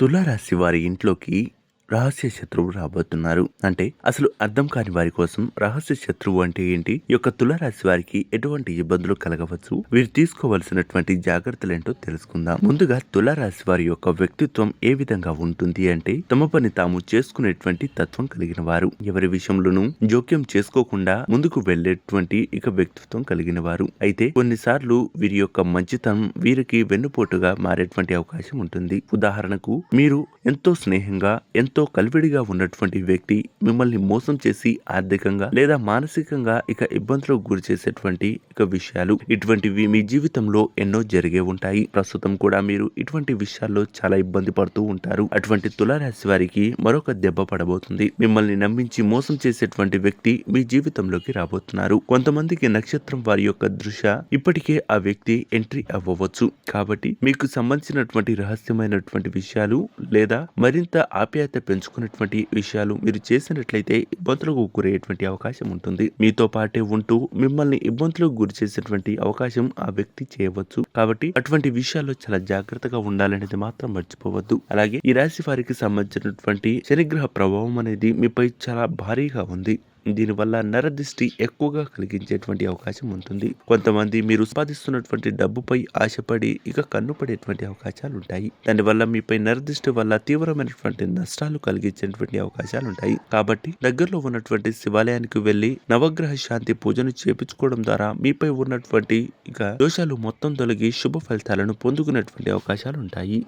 తులారాశి వారి ఇంట్లోకి రహస్య శత్రువు రాబోతున్నారు. అంటే అసలు అర్థం కాని వారి కోసం రహస్య శత్రువు అంటే ఏంటి? ఈ యొక్క తులారాశి వారికి ఎటువంటి ఇబ్బందులు కలగవచ్చు? వీరు తీసుకోవలసినటువంటి జాగ్రత్తలేంటో తెలుసుకుందాం. ముందుగా తులారాశి వారి యొక్క వ్యక్తిత్వం ఏ విధంగా ఉంటుంది అంటే తమ పని తాము చేసుకునేటువంటి తత్వం కలిగిన వారు. ఎవరి విషయంలోనూ జోక్యం చేసుకోకుండా ముందుకు వెళ్లేటువంటి వ్యక్తిత్వం కలిగిన వారు. అయితే కొన్నిసార్లు వీరి యొక్క మంచితనం వీరికి వెన్నుపోటుగా మారేటువంటి అవకాశం ఉంటుంది. ఉదాహరణకు మీరు ఎంతో స్నేహంగా ఎంతో కలివిడిగా ఉన్నటువంటి వ్యక్తి మిమ్మల్ని మోసం చేసి ఆర్థికంగా లేదా మానసికంగా ఇబ్బందులకు గురి చేసేటువంటి విషయాలు ఇటువంటివి మీ జీవితంలో ఎన్నో జరిగే ఉంటాయి. ప్రస్తుతం కూడా మీరు ఇటువంటి విషయాల్లో చాలా ఇబ్బంది పడుతూ ఉంటారు. అటువంటి తులారాశి వారికి మరొక దెబ్బ పడబోతుంది. మిమ్మల్ని నమ్మించి మోసం చేసేటువంటి వ్యక్తి మీ జీవితంలోకి రాబోతున్నారు. కొంతమందికి నక్షత్రం వారి యొక్క దృష్ట్యా ఇప్పటికే ఆ వ్యక్తి ఎంట్రీ అవ్వవచ్చు. కాబట్టి మీకు సంబంధించినటువంటి రహస్యమైనటువంటి విషయాలు లేదా మరింత ఆప్యాయత పెంచుకున్నటువంటి విషయాలు మీరు చేసినట్లయితే ఇబ్బందులకు గురయ్యేటువంటి అవకాశం ఉంటుంది. మీతో పాటే ఉంటూ మిమ్మల్ని ఇబ్బందులకు గురి చేసేటువంటి అవకాశం ఆ వ్యక్తి చేయవచ్చు. కాబట్టి అటువంటి విషయాల్లో చాలా జాగ్రత్తగా ఉండాలనేది మాత్రం మర్చిపోవద్దు. అలాగే ఈ రాశి వారికి సంబంధించినటువంటి శనిగ్రహ ప్రభావం అనేది మీపై చాలా భారీగా ఉంది. దీనివల్ల నరదృష్టి ఎక్కువగా కలిగించేటువంటి అవకాశం ఉంటుంది. కొంతమంది మీరు సంపాదిస్తున్నటువంటి డబ్బుపై ఆశపడి కన్ను పడేటువంటి అవకాశాలు ఉంటాయి. దానివల్ల మీపై నరదృష్టి వల్ల తీవ్రమైనటువంటి నష్టాలు కలిగించేటువంటి అవకాశాలు ఉంటాయి. కాబట్టి దగ్గరలో ఉన్నటువంటి శివాలయానికి వెళ్లి నవగ్రహ శాంతి పూజను చేపించుకోవడం ద్వారా మీపై ఉన్నటువంటి దోషాలు మొత్తం తొలగి శుభ ఫలితాలను పొందుకునేటువంటి అవకాశాలు ఉంటాయి.